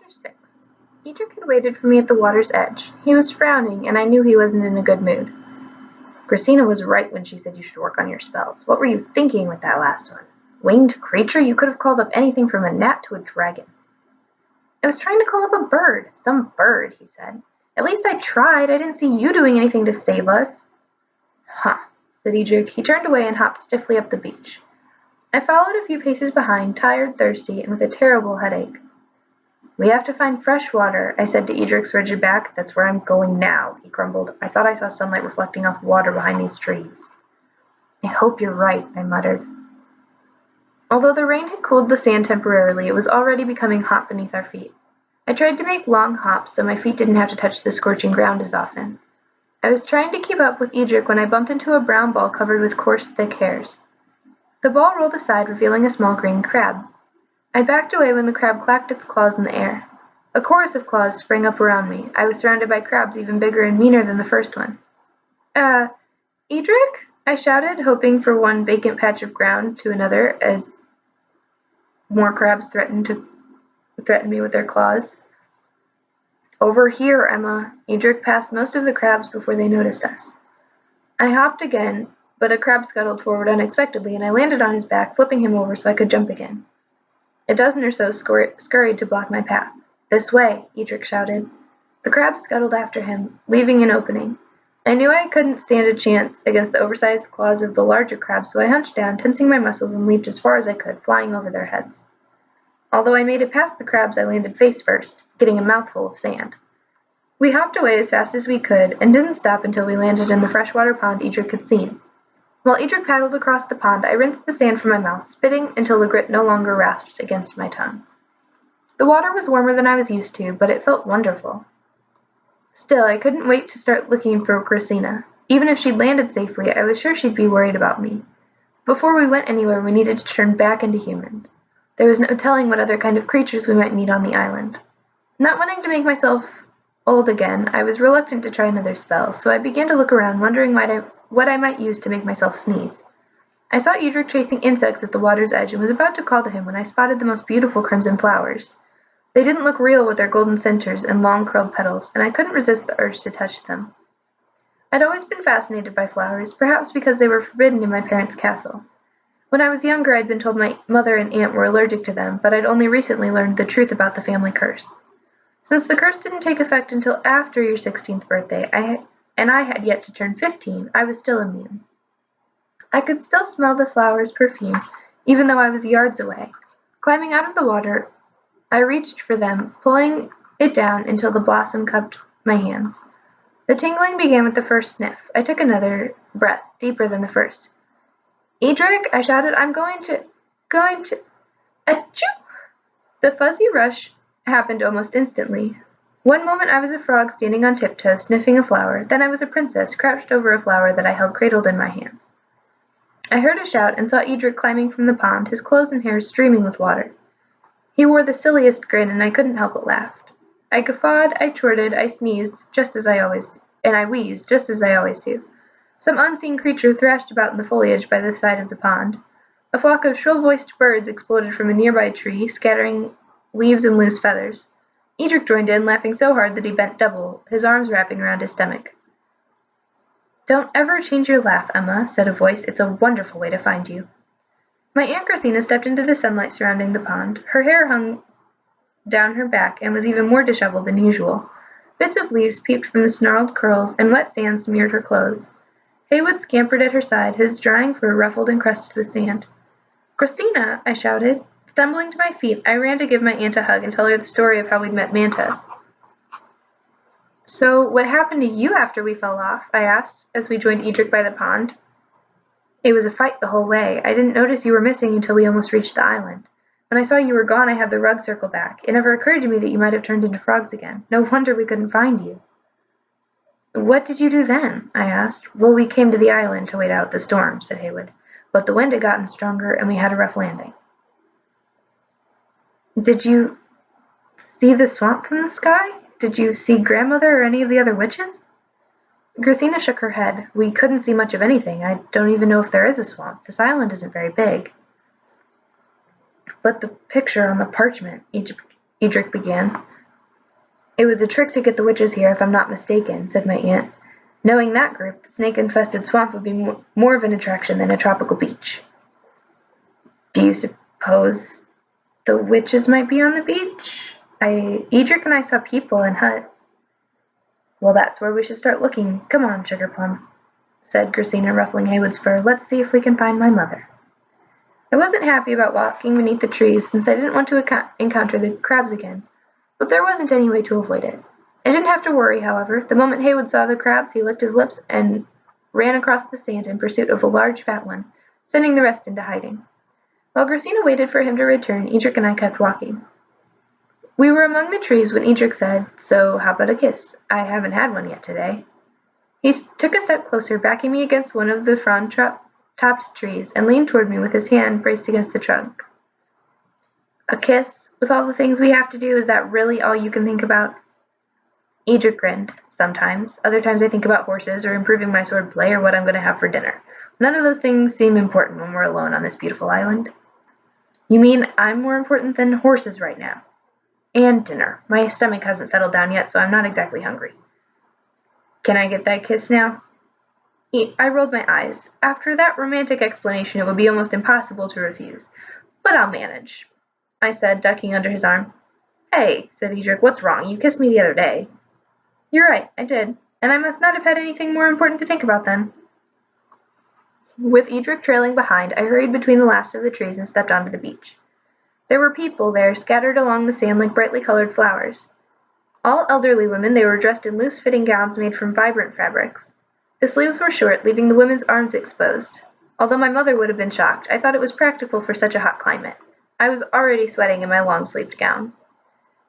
Chapter 6. Edric had waited for me at the water's edge. He was frowning, and I knew he wasn't in a good mood. Christina was right when she said you should work on your spells. What were you thinking with that last one? Winged creature? You could have called up anything from a gnat to a dragon. I was trying to call up a bird. Some bird, he said. At least I tried. I didn't see you doing anything to save us. Huh, said Edric. He turned away and hopped stiffly up the beach. I followed a few paces behind, tired, thirsty, and with a terrible headache. We have to find fresh water, I said to Edric's rigid back. That's where I'm going now, he grumbled. I thought I saw sunlight reflecting off the water behind these trees. I hope you're right, I muttered. Although the rain had cooled the sand temporarily, it was already becoming hot beneath our feet. I tried to make long hops so my feet didn't have to touch the scorching ground as often. I was trying to keep up with Edric when I bumped into a brown ball covered with coarse, thick hairs. The ball rolled aside, revealing a small green crab. I backed away when the crab clacked its claws in the air. A chorus of claws sprang up around me. I was surrounded by crabs even bigger and meaner than the first one. Edric? I shouted, hoping for one vacant patch of ground to another as more crabs threatened me with their claws. Over here, Emma. Edric passed most of the crabs before they noticed us. I hopped again, but a crab scuttled forward unexpectedly, and I landed on his back, flipping him over so I could jump again. A dozen or so scurried to block my path. This way, Edric shouted. The crabs scuttled after him, leaving an opening. I knew I couldn't stand a chance against the oversized claws of the larger crabs, so I hunched down, tensing my muscles, and leaped as far as I could, flying over their heads. Although I made it past the crabs, I landed face first, getting a mouthful of sand. We hopped away as fast as we could, and didn't stop until we landed in the freshwater pond Edric had seen. While Edric paddled across the pond, I rinsed the sand from my mouth, spitting until the grit no longer rasped against my tongue. The water was warmer than I was used to, but it felt wonderful. Still, I couldn't wait to start looking for Christina. Even if she'd landed safely, I was sure she'd be worried about me. Before we went anywhere, we needed to turn back into humans. There was no telling what other kind of creatures we might meet on the island. Not wanting to make myself old again, I was reluctant to try another spell, so I began to look around, wondering what I might use to make myself sneeze. I saw Edric chasing insects at the water's edge and was about to call to him when I spotted the most beautiful crimson flowers. They didn't look real with their golden centers and long curled petals, and I couldn't resist the urge to touch them. I'd always been fascinated by flowers, perhaps because they were forbidden in my parents' castle. When I was younger, I'd been told my mother and aunt were allergic to them, but I'd only recently learned the truth about the family curse. Since the curse didn't take effect until after your 16th birthday, I had yet to turn 15, I was still immune. I could still smell the flowers' perfume, even though I was yards away. Climbing out of the water, I reached for them, pulling it down until the blossom cupped my hands. The tingling began with the first sniff. I took another breath, deeper than the first. Edric, I shouted, I'm going to, achoo! The fuzzy rush happened almost instantly. One moment I was a frog standing on tiptoe, sniffing a flower, then I was a princess, crouched over a flower that I held cradled in my hands. I heard a shout and saw Edric climbing from the pond, his clothes and hair streaming with water. He wore the silliest grin, and I couldn't help but laugh. I guffawed, I chortled, I sneezed, just as I always do, and I wheezed, just as I always do. Some unseen creature thrashed about in the foliage by the side of the pond. A flock of shrill-voiced birds exploded from a nearby tree, scattering leaves and loose feathers. Edric joined in, laughing so hard that he bent double, his arms wrapping around his stomach. Don't ever change your laugh, Emma, said a voice. It's a wonderful way to find you. My Aunt Christina stepped into the sunlight surrounding the pond. Her hair hung down her back and was even more disheveled than usual. Bits of leaves peeped from the snarled curls, and wet sand smeared her clothes. Haywood scampered at her side, his drying fur ruffled and crusted with sand. Christina, I shouted. Stumbling to my feet, I ran to give my aunt a hug and tell her the story of how we'd met Manta. So, what happened to you after we fell off? I asked, as we joined Edric by the pond. It was a fight the whole way. I didn't notice you were missing until we almost reached the island. When I saw you were gone, I had the rug circle back. It never occurred to me that you might have turned into frogs again. No wonder we couldn't find you. What did you do then? I asked. Well, we came to the island to wait out the storm, said Haywood. But the wind had gotten stronger, and we had a rough landing. Did you see the swamp from the sky? Did you see Grandmother or any of the other witches? Christina shook her head. We couldn't see much of anything. I don't even know if there is a swamp. This island isn't very big. But the picture on the parchment, Edric began. It was a trick to get the witches here, if I'm not mistaken, said my aunt. Knowing that group, the snake-infested swamp would be more of an attraction than a tropical beach. Do you suppose the witches might be on the beach? Edric and I saw people in huts. Well, that's where we should start looking. Come on, Sugarplum, said Gracina, ruffling Haywood's fur. Let's see if we can find my mother. I wasn't happy about walking beneath the trees, since I didn't want to encounter the crabs again, but there wasn't any way to avoid it. I didn't have to worry, however. The moment Haywood saw the crabs, he licked his lips and ran across the sand in pursuit of a large fat one, sending the rest into hiding. While Gracina waited for him to return, Edric and I kept walking. We were among the trees when Edric said, "So how about a kiss? I haven't had one yet today." He took a step closer, backing me against one of the frond-topped trees, and leaned toward me with his hand braced against the trunk. A kiss? With all the things we have to do, is that really all you can think about? Edric grinned. Sometimes. Other times I think about horses, or improving my swordplay, or what I'm going to have for dinner. None of those things seem important when we're alone on this beautiful island. You mean I'm more important than horses right now? And dinner. My stomach hasn't settled down yet, so I'm not exactly hungry. Can I get that kiss now? I rolled my eyes. After that romantic explanation, it would be almost impossible to refuse. But I'll manage, I said, ducking under his arm. Hey, said Edric, what's wrong? You kissed me the other day. You're right, I did. And I must not have had anything more important to think about then. With Edric trailing behind, I hurried between the last of the trees and stepped onto the beach. There were people there, scattered along the sand like brightly colored flowers. All elderly women, they were dressed in loose-fitting gowns made from vibrant fabrics. The sleeves were short, leaving the women's arms exposed. Although my mother would have been shocked, I thought it was practical for such a hot climate. I was already sweating in my long-sleeved gown.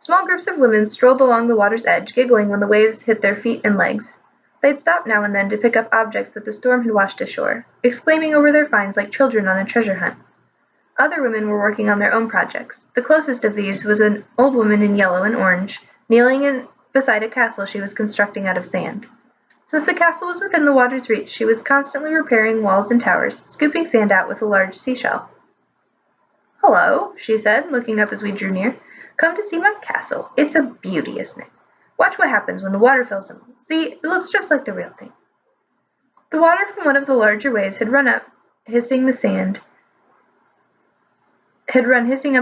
Small groups of women strolled along the water's edge, giggling when the waves hit their feet and legs. They'd stop now and then to pick up objects that the storm had washed ashore, exclaiming over their finds like children on a treasure hunt. Other women were working on their own projects. The closest of these was an old woman in yellow and orange, kneeling beside a castle she was constructing out of sand. Since the castle was within the water's reach, she was constantly repairing walls and towers, scooping sand out with a large seashell. Hello, she said, looking up as we drew near. Come to see my castle. It's a beauty, isn't it? Watch what happens when the water fills them. See, it looks just like the real thing. The water from one of the larger waves had run hissing up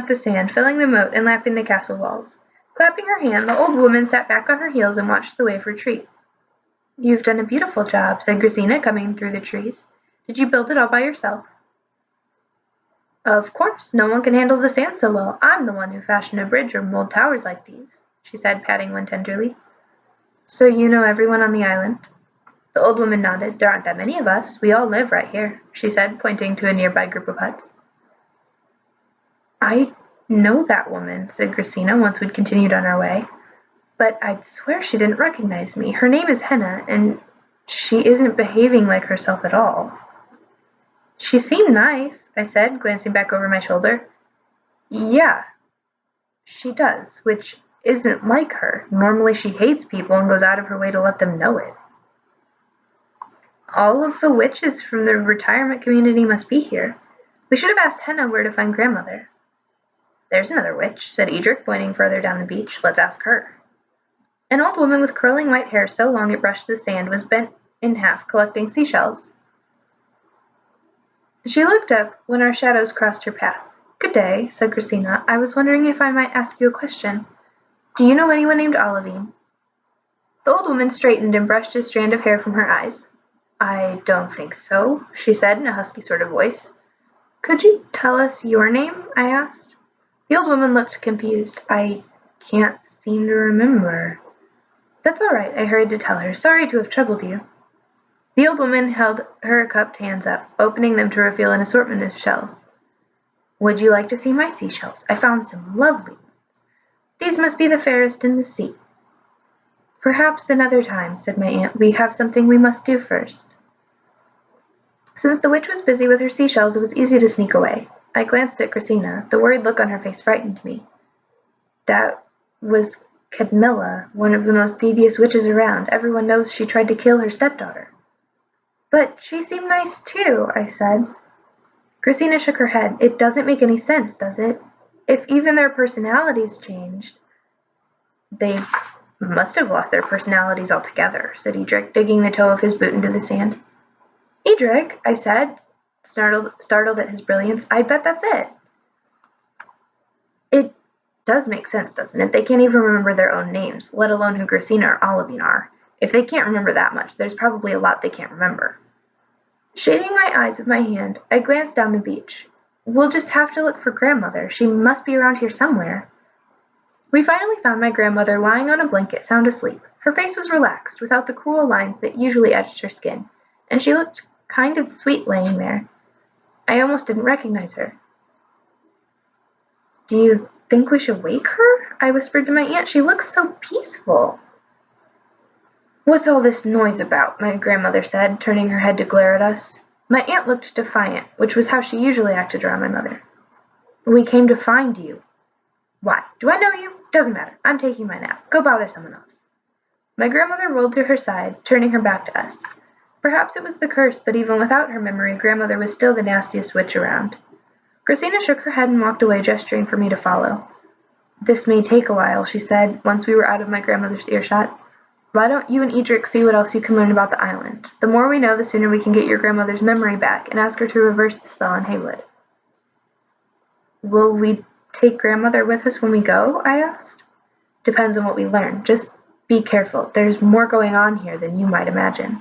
the sand, filling the moat and lapping the castle walls. Clapping her hand, the old woman sat back on her heels and watched the wave retreat. You've done a beautiful job, said Gracina, coming through the trees. Did you build it all by yourself? Of course, no one can handle the sand so well. I'm the one who fashioned a bridge or mold towers like these, she said, patting one tenderly. So you know everyone on the island? The old woman nodded. There aren't that many of us. We all live right here, she said, pointing to a nearby group of huts. I know that woman, said Gracina, once we'd continued on our way. But I'd swear she didn't recognize me. Her name is Henna, and she isn't behaving like herself at all. She seemed nice, I said, glancing back over my shoulder. Yeah, she does, which isn't like her. Normally she hates people and goes out of her way to let them know it. All of the witches from the retirement community must be here. We should have asked Henna where to find grandmother. There's another witch, said Edric, pointing further down the beach. Let's ask her. An old woman with curling white hair so long it brushed the sand was bent in half, collecting seashells. She looked up when our shadows crossed her path. Good day, said Gracina. I was wondering if I might ask you a question. Do you know anyone named Olivine? The old woman straightened and brushed a strand of hair from her eyes. I don't think so, she said in a husky sort of voice. Could you tell us your name? I asked. The old woman looked confused. I can't seem to remember. That's all right, I hurried to tell her. Sorry to have troubled you. The old woman held her cupped hands up, opening them to reveal an assortment of shells. Would you like to see my seashells? I found some lovely ones. These must be the fairest in the sea. Perhaps another time, said my aunt. We have something we must do first. Since the witch was busy with her seashells, it was easy to sneak away. I glanced at Gracina. The worried look on her face frightened me. That was Cadmilla, one of the most devious witches around. Everyone knows she tried to kill her stepdaughter. But she seemed nice too, I said. Gracina shook her head. It doesn't make any sense, does it? If even their personalities changed, they've Must have lost their personalities altogether, said Edric, digging the toe of his boot into the sand. Edric, I said, startled at his brilliance, I bet that's it. It does make sense, doesn't it? They can't even remember their own names, let alone who Gracina or Olivine are. If they can't remember that much, there's probably a lot they can't remember. Shading my eyes with my hand, I glanced down the beach. We'll just have to look for grandmother. She must be around here somewhere. We finally found my grandmother lying on a blanket, sound asleep. Her face was relaxed, without the cruel lines that usually etched her skin, and she looked kind of sweet laying there. I almost didn't recognize her. Do you think we should wake her? I whispered to my aunt. She looks so peaceful. What's all this noise about? My grandmother said, turning her head to glare at us. My aunt looked defiant, which was how she usually acted around my mother. We came to find you. Why? Do I know you? Doesn't matter. I'm taking my nap. Go bother someone else. My grandmother rolled to her side, turning her back to us. Perhaps it was the curse, but even without her memory, grandmother was still the nastiest witch around. Gracina shook her head and walked away, gesturing for me to follow. This may take a while, she said, once we were out of my grandmother's earshot. Why don't you and Edric see what else you can learn about the island? The more we know, the sooner we can get your grandmother's memory back and ask her to reverse the spell on Haywood. Will we take grandmother with us when we go? I asked. Depends on what we learn. Just be careful. There's more going on here than you might imagine.